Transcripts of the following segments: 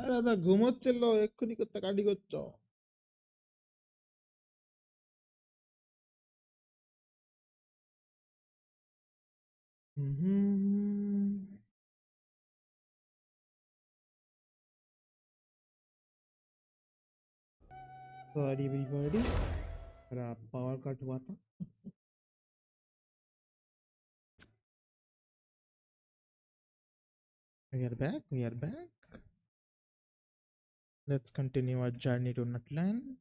আরে দা ঘুমোচ্ছিল এক্ষুনি করতে কাটি করছো सॉरी एवरीबॉडी पावर कट हुआ था we are back let's continue our journey to Nutland.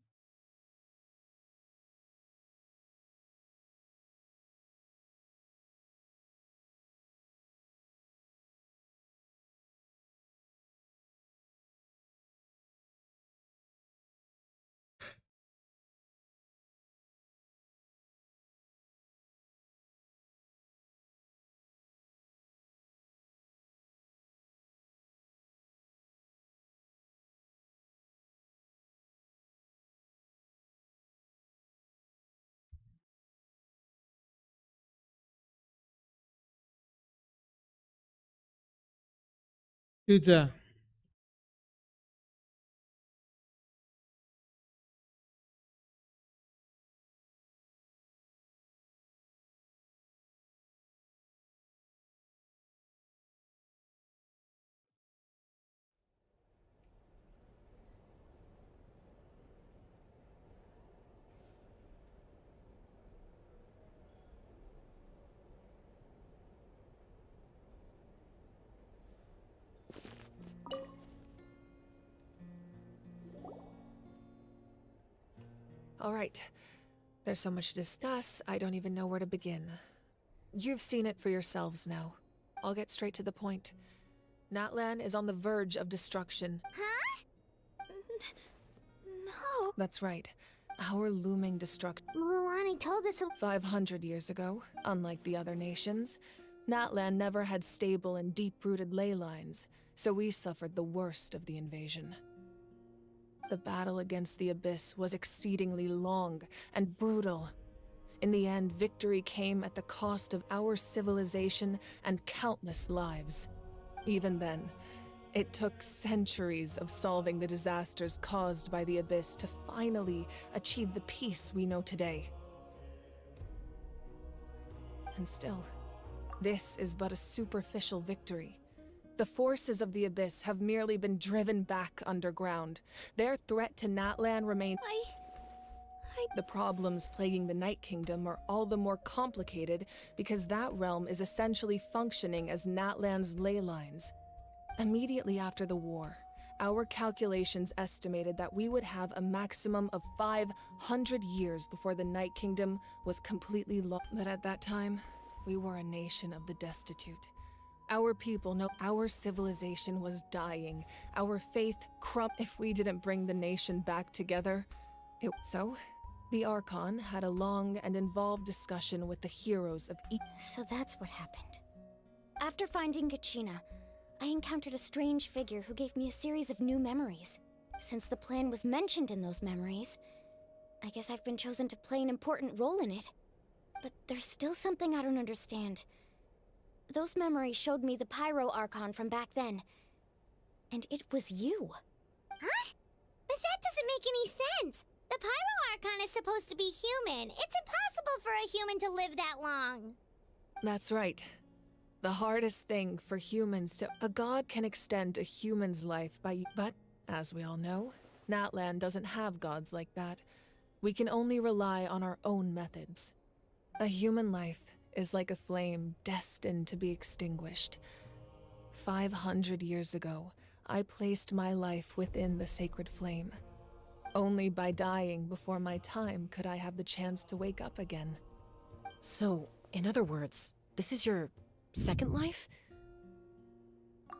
Teacher. All right. There's so much to discuss, I don't even know where to begin. You've seen it for yourselves now. I'll get straight to the point. Natlan is on the verge of destruction. Huh? No. That's right. Our looming destruction. Mulani told us 500 years ago, unlike the other nations, Natlan never had stable and deep-rooted ley lines, so we suffered the worst of the invasion. The battle against the Abyss was exceedingly long and brutal. In the end, victory came at the cost of our civilization and countless lives. Even then, it took centuries of solving the disasters caused by the Abyss to finally achieve the peace we know today. And still, this is but a superficial victory. The forces of the Abyss have merely been driven back underground. Their threat to Natlan remains. The problems plaguing the Night Kingdom are all the more complicated because that realm is essentially functioning as Natlan's ley lines. Immediately after the war, our calculations estimated that we would have a maximum of 500 years before the Night Kingdom was completely lost. But at that time, we were a nation of the destitute. Our people know our civilization was dying, our faith if we didn't bring the nation back together. So, the Archon had a long and involved discussion with the heroes of each. So that's what happened. After finding Kachina, I encountered a strange figure who gave me a series of new memories. Since the plan was mentioned in those memories, I guess I've been chosen to play an important role in it. But there's still something I don't understand. Those memories showed me the Pyro Archon from back then. And it was you. Huh? But that doesn't make any sense! The Pyro Archon is supposed to be human. It's impossible for a human to live that long. That's right. The hardest thing for humans to... A god can extend a human's life by... But, as we all know, Natlan doesn't have gods like that. We can only rely on our own methods. A human life is like a flame destined to be extinguished. 500 years ago, I placed my life within the sacred flame. Only by dying before my time could I have the chance to wake up again. So, in other words, this is your second life?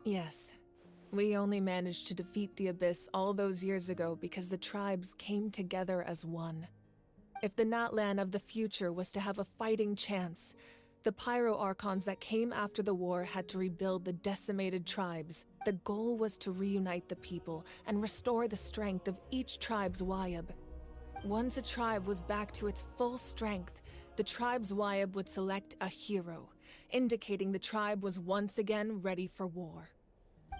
Yes. We only managed to defeat the Abyss all those years ago because the tribes came together as one. If the Natlan of the future was to have a fighting chance, the Pyro Archons that came after the war had to rebuild the decimated tribes. The goal was to reunite the people and restore the strength of each tribe's Wyab. Once a tribe was back to its full strength, the tribe's Wyab would select a hero, indicating the tribe was once again ready for war.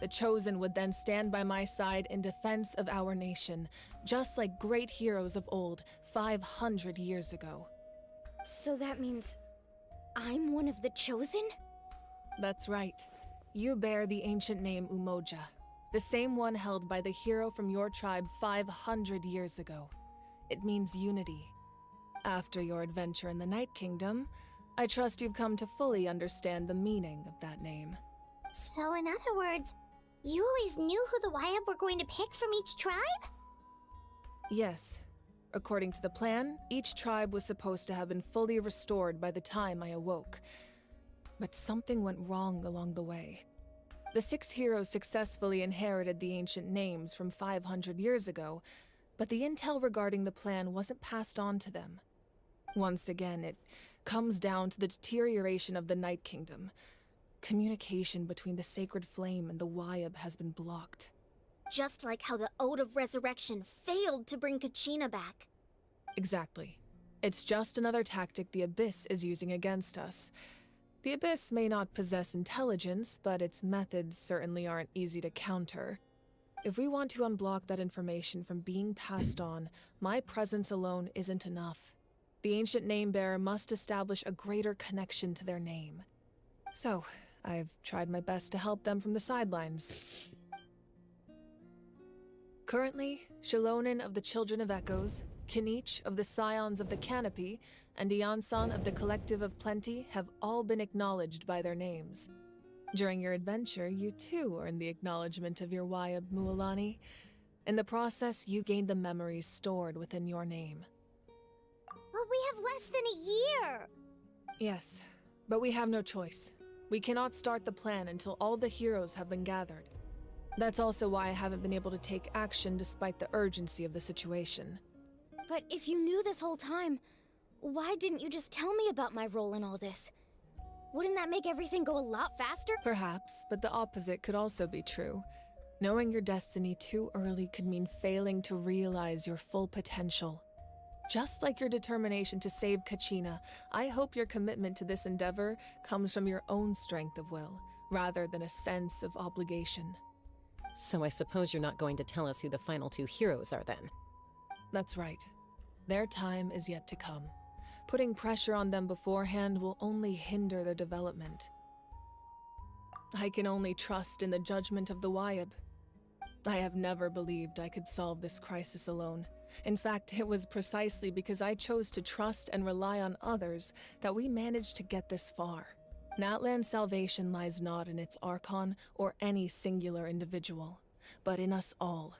The Chosen would then stand by my side in defense of our nation, just like great heroes of old, 500 years ago. So that means I'm one of the Chosen? That's right. You bear the ancient name Umoja, the same one held by the hero from your tribe 500 years ago. It means unity. After your adventure in the Night Kingdom, I trust you've come to fully understand the meaning of that name. So in other words, you always knew who the Wyab were going to pick from each tribe? Yes. According to the plan, each tribe was supposed to have been fully restored by the time I awoke. But something went wrong along the way. The 6 heroes successfully inherited the ancient names from 500 years ago, but the intel regarding the plan wasn't passed on to them. Once again, it comes down to the deterioration of the Night Kingdom. Communication between the Sacred Flame and the Wyab has been blocked. Just like how the Ode of Resurrection failed to bring Kachina back. Exactly. It's just another tactic the Abyss is using against us. The Abyss may not possess intelligence, but its methods certainly aren't easy to counter. If we want to unblock that information from being passed on, my presence alone isn't enough. The ancient name-bearer must establish a greater connection to their name. So, I've tried my best to help them from the sidelines. Currently, Shilonen of the Children of Echoes, Kinich of the Scions of the Canopy, and Iansan of the Collective of Plenty have all been acknowledged by their names. During your adventure, you too earned the acknowledgement of your Wyab, Mualani. In the process, you gained the memories stored within your name. But we have less than a year! Yes, but we have no choice. We cannot start the plan until all the heroes have been gathered. That's also why I haven't been able to take action despite the urgency of the situation. But if you knew this whole time, why didn't you just tell me about my role in all this? Wouldn't that make everything go a lot faster? Perhaps, but the opposite could also be true. Knowing your destiny too early could mean failing to realize your full potential. Just like your determination to save Kachina, I hope your commitment to this endeavor comes from your own strength of will, rather than a sense of obligation. So I suppose you're not going to tell us who the final 2 heroes are then? That's right. Their time is yet to come. Putting pressure on them beforehand will only hinder their development. I can only trust in the judgment of the Wyab. I have never believed I could solve this crisis alone. In fact, it was precisely because I chose to trust and rely on others that we managed to get this far. Natlan's salvation lies not in its Archon or any singular individual, but in us all.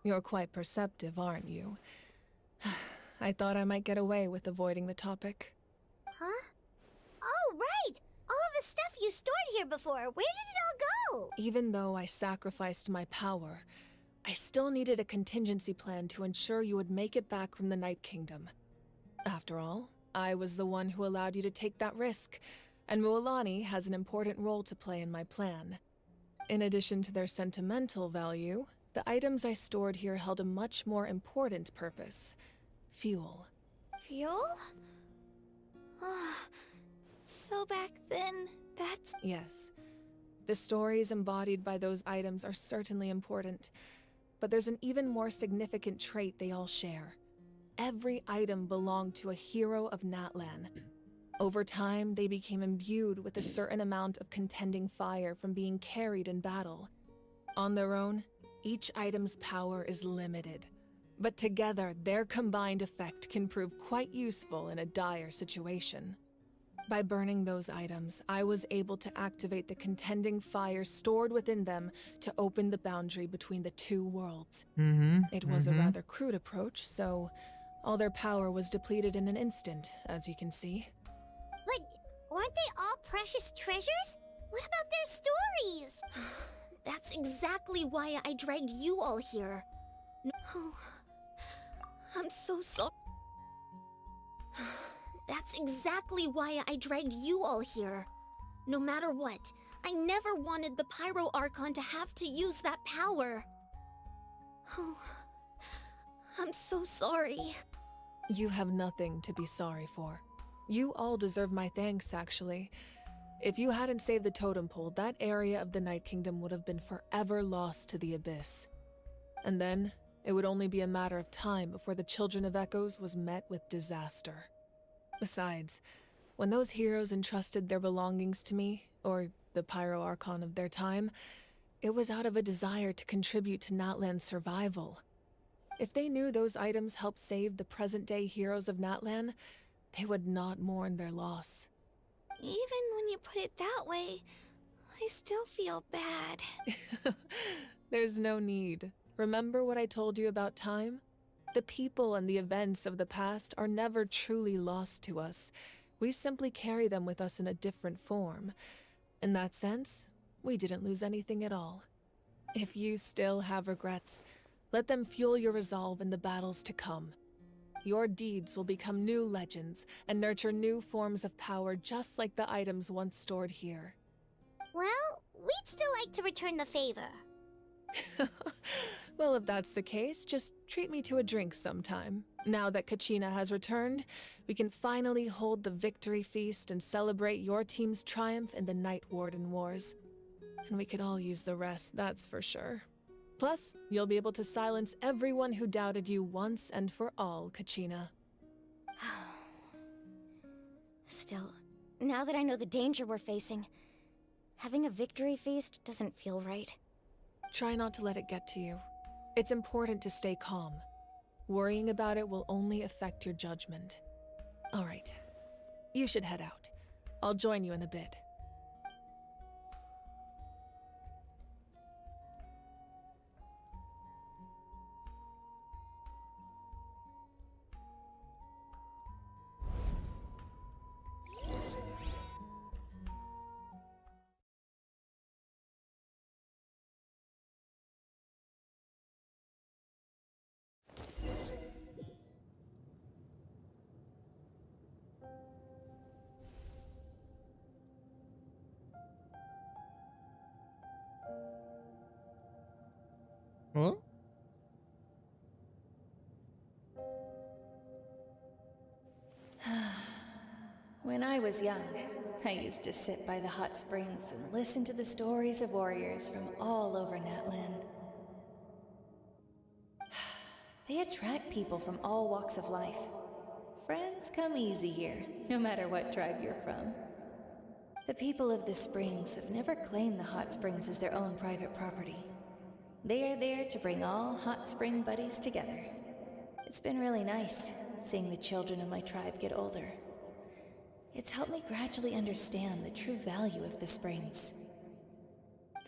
You're quite perceptive, aren't you? I thought I might get away with avoiding the topic. Huh? Oh, right! All of the stuff you stored here before, where did it all go? Even though I sacrificed my power, I still needed a contingency plan to ensure you would make it back from the Night Kingdom. After all, I was the one who allowed you to take that risk, and Mualani has an important role to play in my plan. In addition to their sentimental value, the items I stored here held a much more important purpose: fuel. Fuel? So back then, that's... Yes. The stories embodied by those items are certainly important, but there's an even more significant trait they all share. Every item belonged to a hero of Natlan. Over time, they became imbued with a certain amount of contending fire from being carried in battle. On their own, each item's power is limited, but together, their combined effect can prove quite useful in a dire situation. By burning those items, I was able to activate the contending fire stored within them to open the boundary between the 2 worlds. It was a rather crude approach, so all their power was depleted in an instant, as you can see. But aren't they all precious treasures? What about their stories? That's exactly why I dragged you all here. Oh, I'm so sorry. That's exactly why I dragged you all here. No matter what, I never wanted the Pyro Archon to have to use that power. Oh, I'm so sorry. You have nothing to be sorry for. You all deserve my thanks, actually. If you hadn't saved the totem pole, that area of the Night Kingdom would have been forever lost to the Abyss. And then, it would only be a matter of time before the Children of Echoes was met with disaster. Besides, when those heroes entrusted their belongings to me, or the Pyro Archon of their time, it was out of a desire to contribute to Natlan's survival. If they knew those items helped save the present-day heroes of Natlan, they would not mourn their loss. Even when you put it that way, I still feel bad. There's no need. Remember what I told you about time? The people and the events of the past are never truly lost to us. We simply carry them with us in a different form. In that sense, we didn't lose anything at all. If you still have regrets, let them fuel your resolve in the battles to come. Your deeds will become new legends and nurture new forms of power just like the items once stored here. Well, we'd still like to return the favor. Well, if that's the case, just treat me to a drink sometime. Now that Kachina has returned, we can finally hold the victory feast and celebrate your team's triumph in the Night Warden Wars. And we could all use the rest, that's for sure. Plus, you'll be able to silence everyone who doubted you once and for all, Kachina. Still, now that I know the danger we're facing, having a victory feast doesn't feel right. Try not to let it get to you. It's important to stay calm. Worrying about it will only affect your judgment. All right, you should head out. I'll join you in a bit. Huh? When I was young, I used to sit by the hot springs and listen to the stories of warriors from all over Natlan. They attract people from all walks of life. Friends come easy here, no matter what tribe you're from. The people of the springs have never claimed the hot springs as their own private property. They are there to bring all hot spring buddies together. It's been really nice, seeing the children of my tribe get older. It's helped me gradually understand the true value of the springs.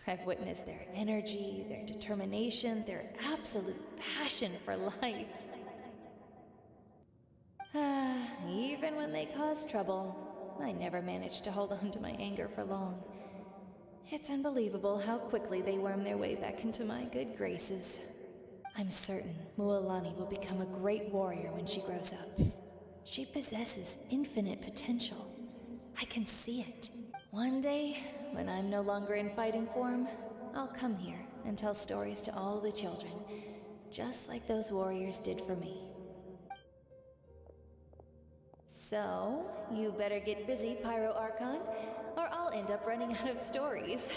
I've witnessed their energy, their determination, their absolute passion for life. Even when they cause trouble, I never managed to hold on to my anger for long. It's unbelievable how quickly they worm their way back into my good graces. I'm certain Mualani will become a great warrior when she grows up. She possesses infinite potential. I can see it. One day, when I'm no longer in fighting form, I'll come here and tell stories to all the children, just like those warriors did for me. So, you better get busy, Pyro Archon, or I'll end up running out of stories.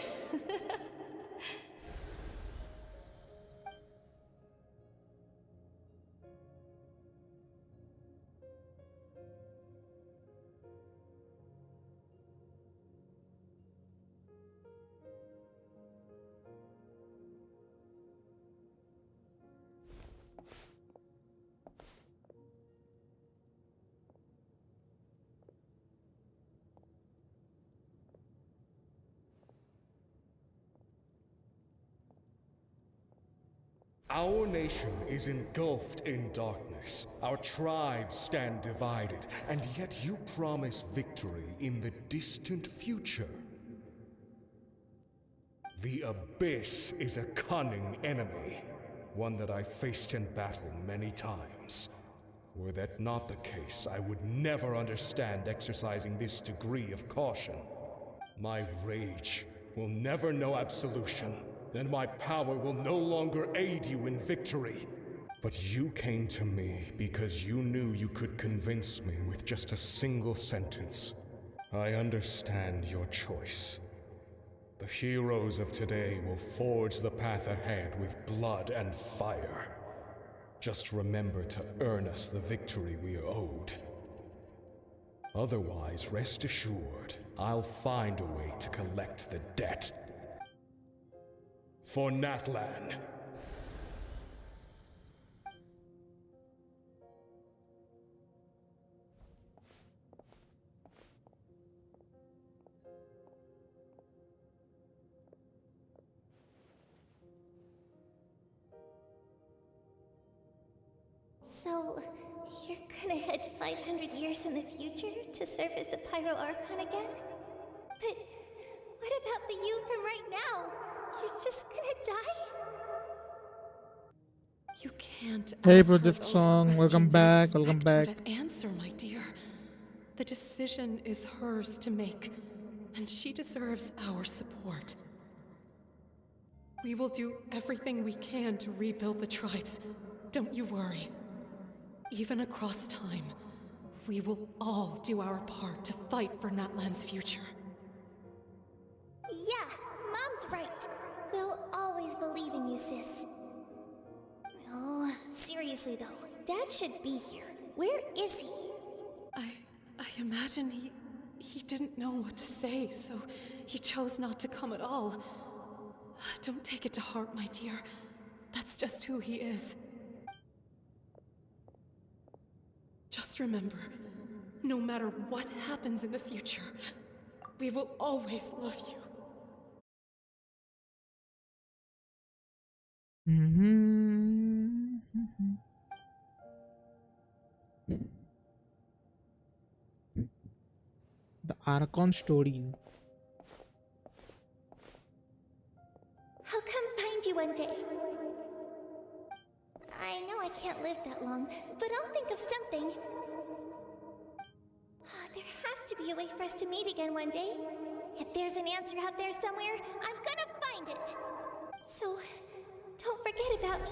Our nation is engulfed in darkness. Our tribes stand divided, and yet you promise victory in the distant future. The Abyss is a cunning enemy, one that I faced in battle many times. Were that not the case, I would never understand exercising this degree of caution. My rage will never know absolution, and my power will no longer aid you in victory. But you came to me because you knew you could convince me with just a single sentence. I understand your choice. The heroes of today will forge the path ahead with blood and fire. Just remember to earn us the victory we are owed. Otherwise, rest assured, I'll find a way to collect the debt. For Natlan. So, you're gonna head 500 years in the future to serve as the Pyro Archon again? But what about the you from right now? You're just gonna die? You can't Hey, ask her Project those Song, welcome questions and back, expect welcome her back. to answer, my dear. The decision is hers to make, and she deserves our support. We will do everything we can to rebuild the tribes. Don't you worry. Even across time, we will all do our part to fight for Natlan's future. Yeah, Mom's right. We'll always believe in you, sis. Oh, seriously though, Dad should be here. Where is he? I imagine he didn't know what to say, so he chose not to come at all. Don't take it to heart, my dear. That's just who he is. Just remember, no matter what happens in the future, we will always love you. The Archon stories. I'll come find you one day. I know I can't live that long, but I'll think of something. There has to be a way for us to meet again one day. If there's an answer out there somewhere, I'm gonna find it. So, don't forget about me.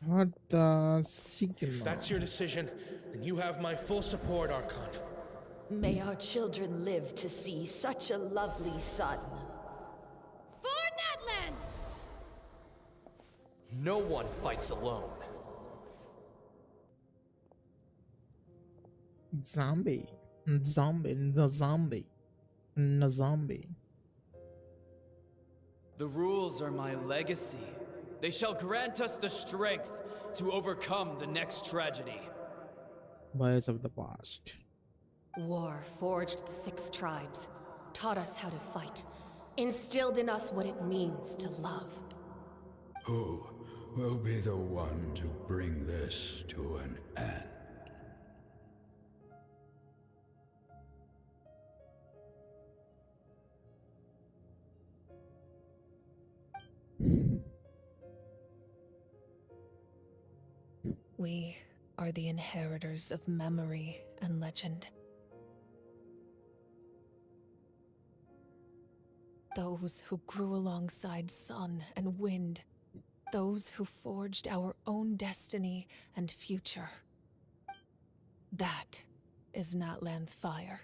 What the signal? If that's your decision, then you have my full support, Archon. May our children live to see such a lovely son. For Natlan! No one fights alone. Zombie. The zombie. The rules are my legacy. They shall grant us the strength to overcome the next tragedy. Voice of the past. War forged the 6 tribes, taught us how to fight, instilled in us what it means to love. Who will be the one to bring this to an end? We are the inheritors of memory and legend. Those who grew alongside sun and wind. Those who forged our own destiny and future. That is Natlan's fire.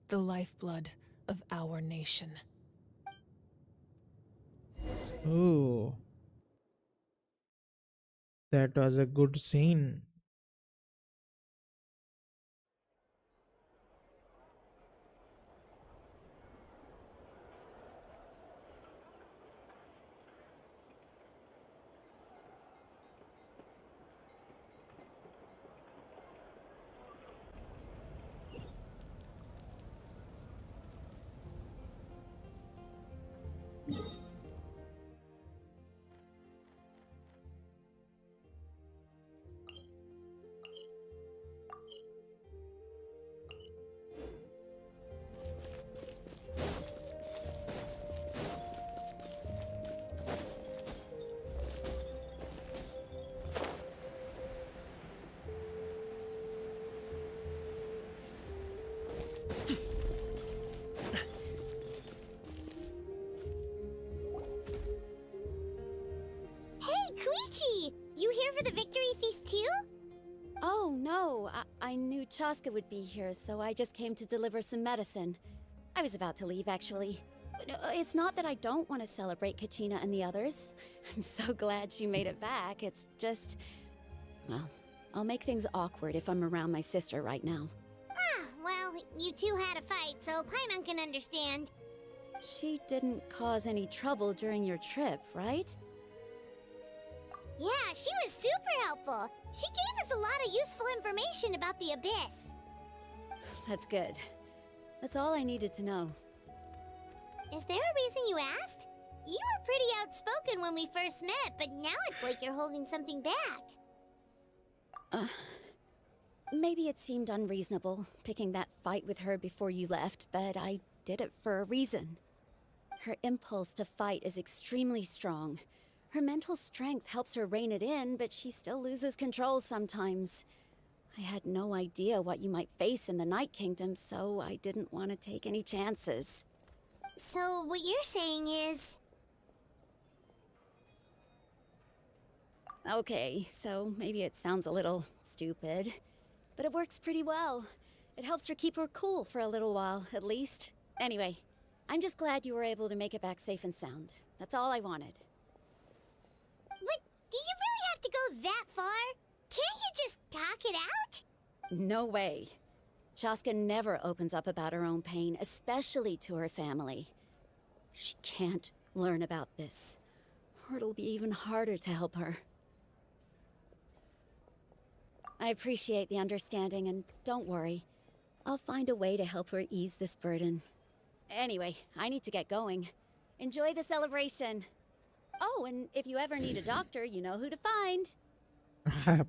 The lifeblood of our nation. Oh. That was a good scene. Chaska would be here, so I just came to deliver some medicine. I was about to leave, actually. It's not that I don't want to celebrate Kachina and the others. I'm so glad she made it back. It's just... well, I'll make things awkward if I'm around my sister right now. Ah, well, you two had a fight, so Paimon can understand. She didn't cause any trouble during your trip, right? Yeah, she was super helpful. She gave us a lot of useful information about the Abyss. That's good. That's all I needed to know. Is there a reason you asked? You were pretty outspoken when we first met, but now it's like you're holding something back. Maybe it seemed unreasonable, picking that fight with her before you left, but I did it for a reason. Her impulse to fight is extremely strong. Her mental strength helps her rein it in, but she still loses control sometimes. I had no idea what you might face in the Night Kingdom, so I didn't want to take any chances. So what you're saying is... Okay, so maybe it sounds a little stupid, but it works pretty well. It helps her keep her cool for a little while, at least. Anyway, I'm just glad you were able to make it back safe and sound. That's all I wanted. But do you really have to go that far? Can't you just talk it out? No way. Chaska never opens up about her own pain, especially to her family. She can't learn about this, or it'll be even harder to help her. I appreciate the understanding, and don't worry. I'll find a way to help her ease this burden. Anyway, I need to get going. Enjoy the celebration. Oh, and if you ever need a doctor, you know who to find.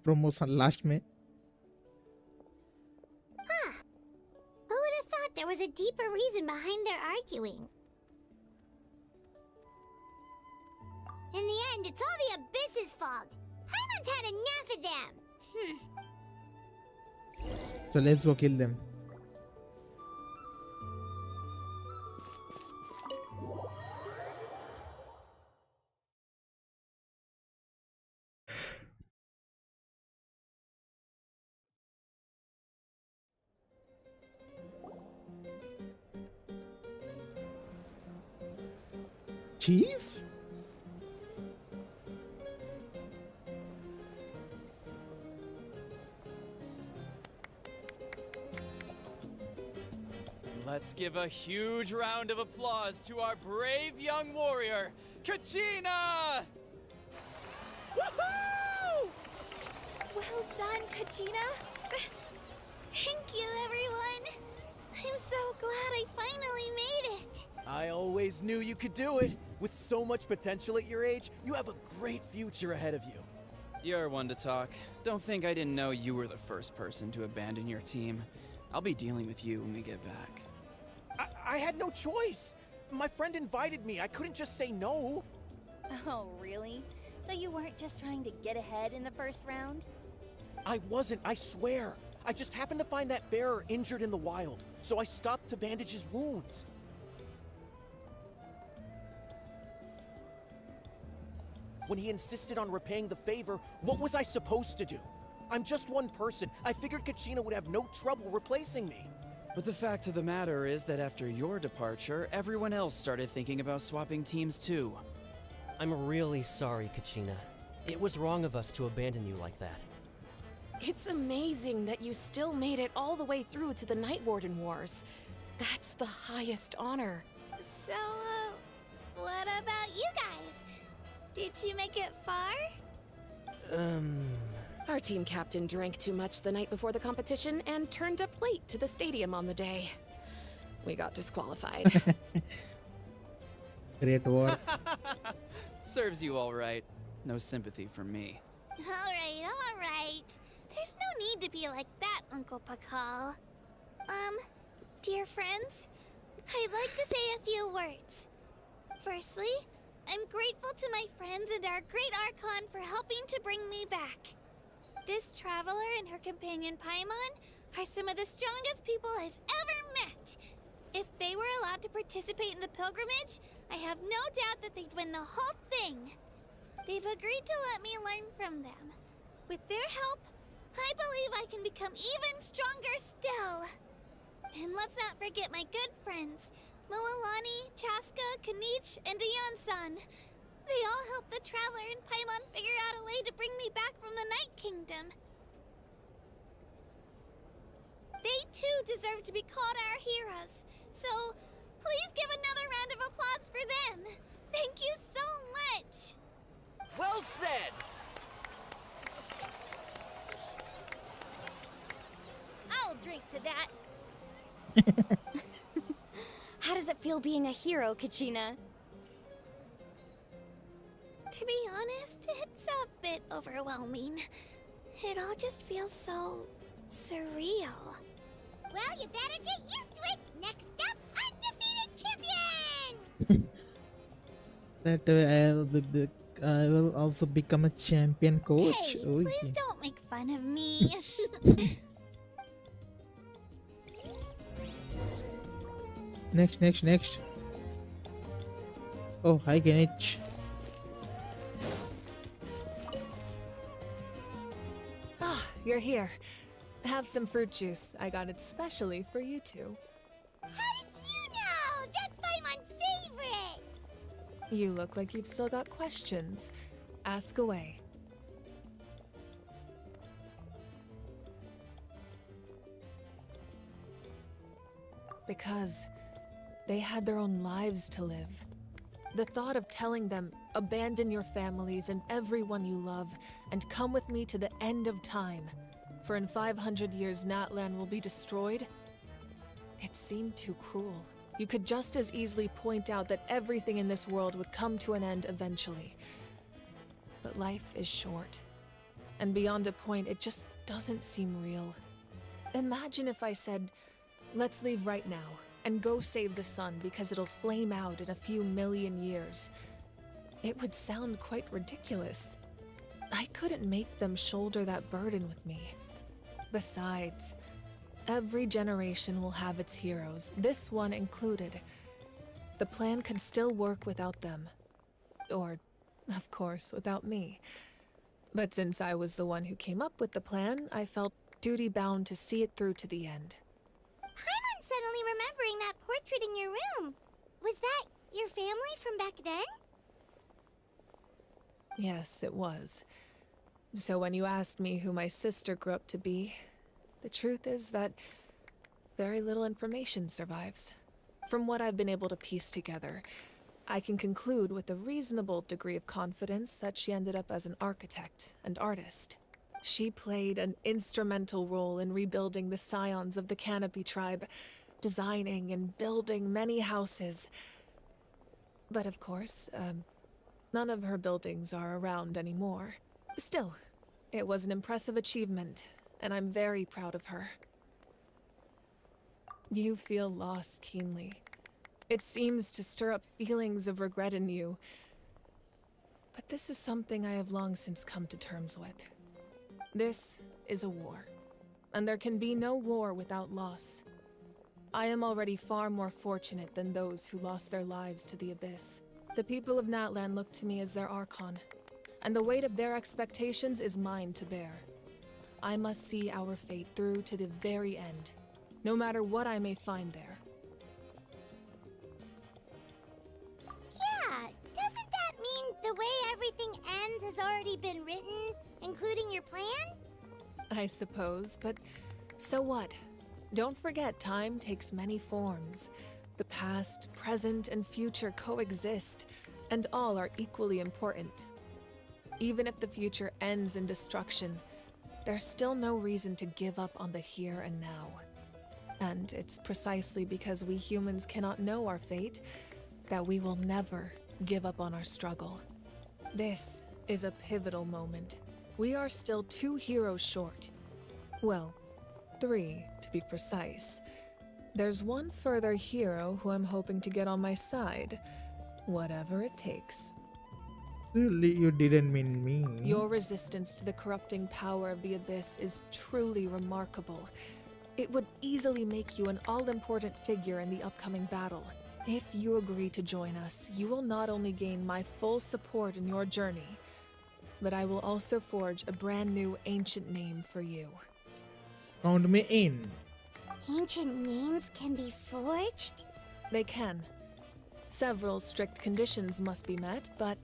Promotion last में. Huh. Who would have thought there was a deeper reason behind their arguing? In the end, it's all the Abyss's fault. Paimon's had enough of them. So let's go kill them. Chief? Let's give a huge round of applause to our brave young warrior, Kachina! Woohoo! Well done, Kachina. Thank you, everyone. I'm so glad I finally made it. I always knew you could do it. With so much potential at your age, you have a great future ahead of you. You're one to talk. Don't think I didn't know you were the first person to abandon your team. I'll be dealing with you when we get back. I had no choice. My friend invited me. I couldn't just say no. Oh, really? So you weren't just trying to get ahead in the first round? I wasn't, I swear. I just happened to find that bearer injured in the wild, so I stopped to bandage his wounds. When he insisted on repaying the favor, what was I supposed to do? I'm just one person. I figured Kachina would have no trouble replacing me. But the fact of the matter is that after your departure, everyone else started thinking about swapping teams too. I'm really sorry, Kachina. It was wrong of us to abandon you like that. It's amazing that you still made it all the way through to the Night Warden Wars. That's the highest honor. So, what about you guys? Did you make it far? Our team captain drank too much the night before the competition and turned up late to the stadium on the day. We got disqualified. Great war. Serves you all right. No sympathy from me. All right. There's no need to be like that, Uncle Pakal. Dear friends, I'd like to say a few words. Firstly, I'm grateful to my friends and our great Archon for helping to bring me back. This traveler and her companion Paimon are some of the strongest people I've ever met. If they were allowed to participate in the pilgrimage, I have no doubt that they'd win the whole thing. They've agreed to let me learn from them. With their help, I believe I can become even stronger still. And let's not forget my good friends, Moalani, Chaska, Kanich, and Aeon-san. They all helped the Traveler and Paimon figure out a way to bring me back from the Night Kingdom. They too deserve to be called our heroes, so please give another round of applause for them. Thank you so much. Well said! I'll drink to that. How does it feel being a hero, Kachina? To be honest, it's a bit overwhelming. It all just feels so surreal. Well, you better get used to it. Next up, undefeated champion! That I will also become a champion coach. Hey, Oh, please yeah. don't make fun of me. Next. Oh, hi, Genich. Ah, you're here. Have some fruit juice. I got it specially for you two. How did you know? That's Paimon's favorite! You look like you've still got questions. Ask away. Because they had their own lives to live. The thought of telling them, abandon your families and everyone you love, and come with me to the end of time, for in 500 years Natlan will be destroyed, it seemed too cruel. You could just as easily point out that everything in this world would come to an end eventually. But life is short, and beyond a point, it just doesn't seem real. Imagine if I said, let's leave right now, and go save the sun because it'll flame out in a few million years. It would sound quite ridiculous. I couldn't make them shoulder that burden with me. Besides, every generation will have its heroes, this one included. The plan could still work without them. Or, of course, without me. But since I was the one who came up with the plan, I felt duty-bound to see it through to the end. Paimon's suddenly remembering that portrait in your room. Was that your family from back then? Yes, it was. So when you asked me who my sister grew up to be, the truth is that very little information survives. From what I've been able to piece together, I can conclude with a reasonable degree of confidence that she ended up as an architect and artist. She played an instrumental role in rebuilding the scions of the Canopy tribe, designing and building many houses. But of course, none of her buildings are around anymore. Still, it was an impressive achievement, and I'm very proud of her. You feel loss keenly. It seems to stir up feelings of regret in you. But this is something I have long since come to terms with. This is a war, and there can be no war without loss. I am already far more fortunate than those who lost their lives to the Abyss. The people of Natlan look to me as their Archon, and the weight of their expectations is mine to bear. I must see our fate through to the very end, no matter what I may find there. Yeah, doesn't that mean the way everything ends has already been written, including your plan? I suppose, but so what? Don't forget, time takes many forms. The past, present, and future coexist, and all are equally important. Even if the future ends in destruction, there's still no reason to give up on the here and now. And it's precisely because we humans cannot know our fate that we will never give up on our struggle. This is a pivotal moment. We are still 2 heroes short. Well, 3 to be precise. There's one further hero who I'm hoping to get on my side, whatever it takes. Really, you didn't mean me. Your resistance to the corrupting power of the Abyss is truly remarkable. It would easily make you an all-important figure in the upcoming battle. If you agree to join us, you will not only gain my full support in your journey, but I will also forge a brand new ancient name for you. Count me in. Ancient names can be forged? They can. Several strict conditions must be met, but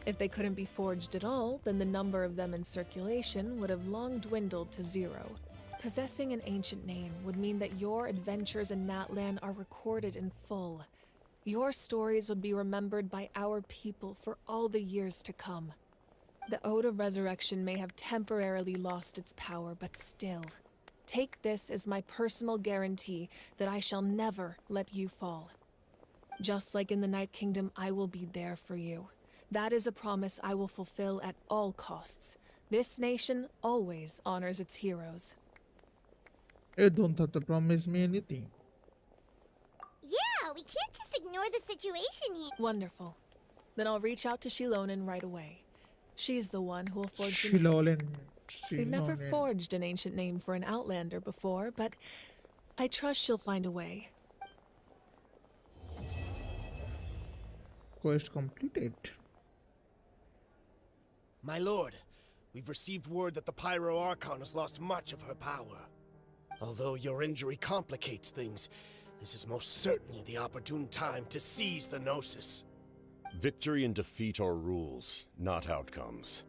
if they couldn't be forged at all, then the number of them in circulation would have long dwindled to zero. Possessing an ancient name would mean that your adventures in Natlan are recorded in full. Your stories would be remembered by our people for all the years to come. The Ode of Resurrection may have temporarily lost its power, but still, take this as my personal guarantee that I shall never let you fall. Just like in the Night Kingdom, I will be there for you. That is a promise I will fulfill at all costs. This nation always honors its heroes. You don't have to promise me anything. Yeah, we can't just ignore the situation here. Wonderful. Then I'll reach out to Shilonen right away. She's the one who will forge We've never forged an ancient name for an Outlander before, but I trust she'll find a way. Quest completed. My lord, we've received word that the Pyro Archon has lost much of her power. Although your injury complicates things, this is most certainly the opportune time to seize the Gnosis. Victory and defeat are rules, not outcomes.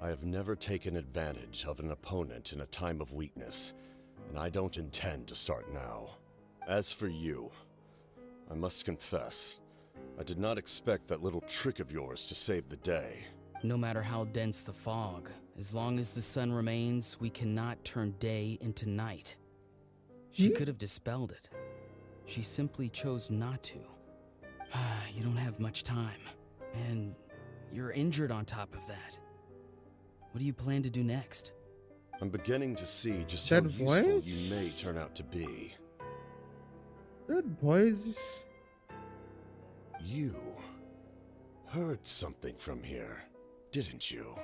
I have never taken advantage of an opponent in a time of weakness, and I don't intend to start now. As for you, I must confess, I did not expect that little trick of yours to save the day. No matter how dense the fog, as long as the sun remains, we cannot turn day into night. She could have dispelled it. She simply chose not to. You don't have much time, and you're injured on top of that. What do you plan to do next? I'm beginning to see just how useful you may turn out to be. That voice. You heard something from here, didn't you?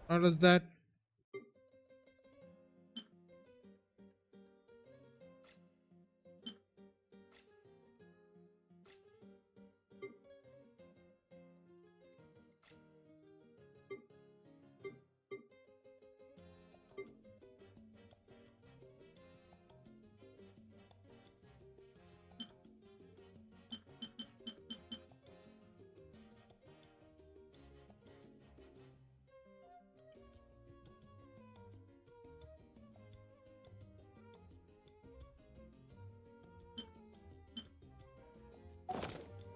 How does that?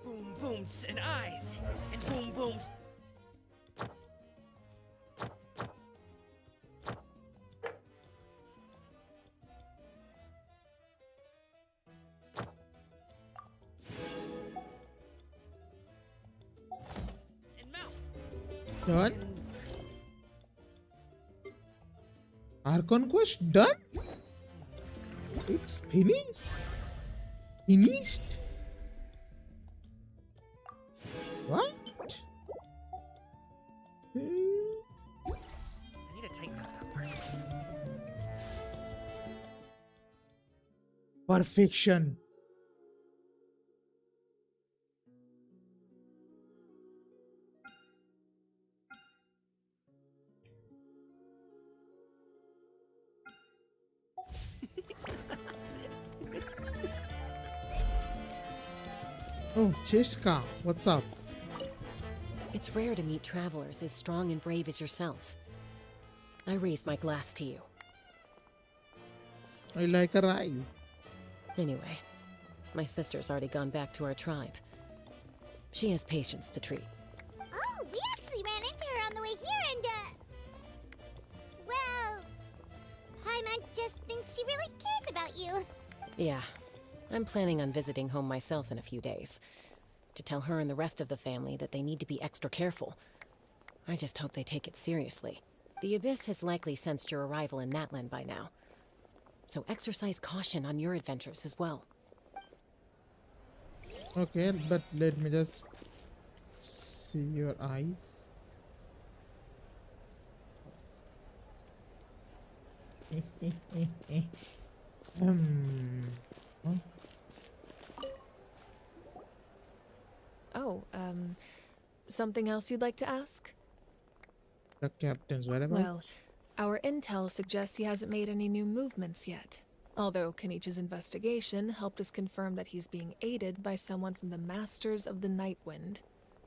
Boom booms and eyes, and boom booms. And mouth. Done. Archon Quest done. It's finished. Finished. What? I need to tighten up that part. Perfection. Oh, Chishka, what's up? It's rare to meet travelers as strong and brave as yourselves. I raise my glass to you. I like a rye. Anyway, my sister's already gone back to our tribe. She has patients to treat. Oh, we actually ran into her on the way here and, well, Paimon just thinks she really cares about you. Yeah, I'm planning on visiting home myself in a few days. To tell her and the rest of the family that they need to be extra careful. I just hope they take it seriously. The Abyss has likely sensed your arrival in Natlan by now. So exercise caution on your adventures as well. Okay, but let me just see your eyes. Huh? Oh, something else you'd like to ask? The captain's whereabouts? Well, our intel suggests he hasn't made any new movements yet. Although Kenichi's investigation helped us confirm that he's being aided by someone from the Masters of the Night Wind.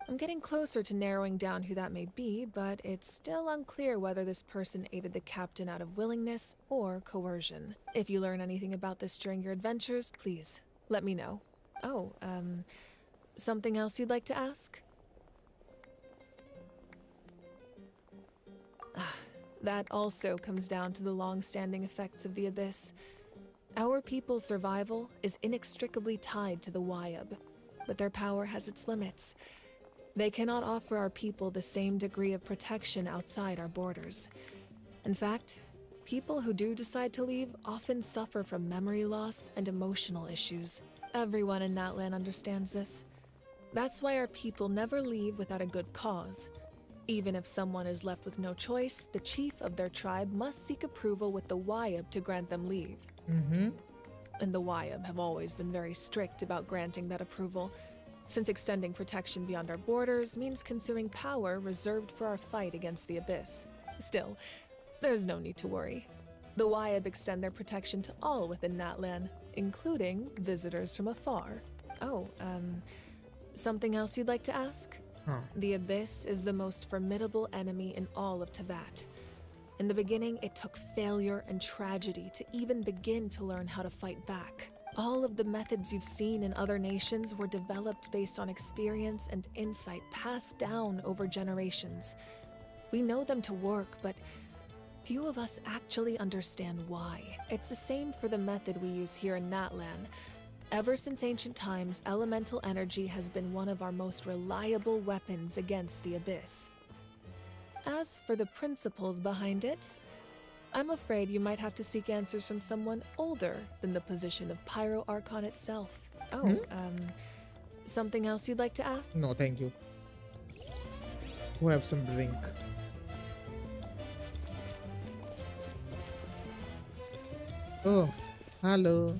I'm getting closer to narrowing down who that may be, but it's still unclear whether this person aided the captain out of willingness or coercion. If you learn anything about this during your adventures, please let me know. Oh, something else you'd like to ask? That also comes down to the long-standing effects of the Abyss. Our people's survival is inextricably tied to the Wyab, but their power has its limits. They cannot offer our people the same degree of protection outside our borders. In fact, people who do decide to leave often suffer from memory loss and emotional issues. Everyone in Natlan understands this. That's why our people never leave without a good cause. Even if someone is left with no choice, the chief of their tribe must seek approval with the Wyab to grant them leave. And the Wyab have always been very strict about granting that approval, since extending protection beyond our borders means consuming power reserved for our fight against the Abyss. Still, there's no need to worry. The Wyab extend their protection to all within Natlan, including visitors from afar. Oh, something else you'd like to ask? The Abyss is the most formidable enemy in all of Teyvat. In the beginning, it took failure and tragedy to even begin to learn how to fight back. All of the methods you've seen in other nations were developed based on experience and insight passed down over generations. We know them to work, but few of us actually understand why. It's the same for the method we use here in Natlan. Ever since ancient times, elemental energy has been one of our most reliable weapons against the Abyss. As for the principles behind it, I'm afraid you might have to seek answers from someone older than the position of Pyro Archon itself. Oh, something else you'd like to ask? No, thank you. We'll have some drink. Oh, hello.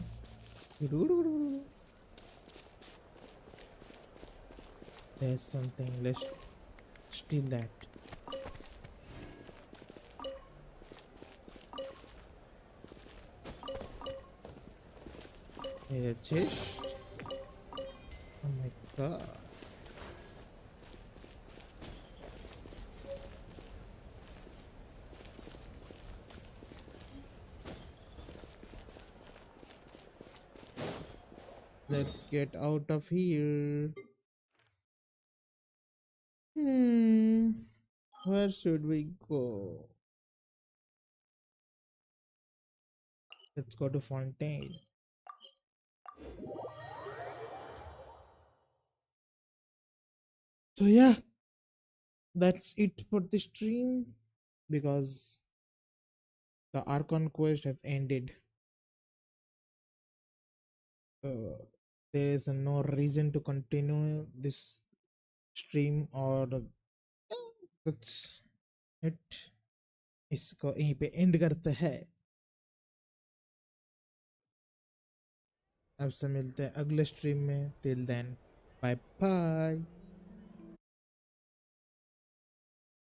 There's something. Let's steal that. There's a chest. Oh my god. Let's get out of here. Where should we go? Let's go to Fontaine. So yeah, that's it for the stream, because the Archon quest has ended. There is no reason to continue this stream, or that's it. इसको यहीं पे and करते हैं. अब से मिलते हैं अगले स्ट्रीम में. Till then bye bye.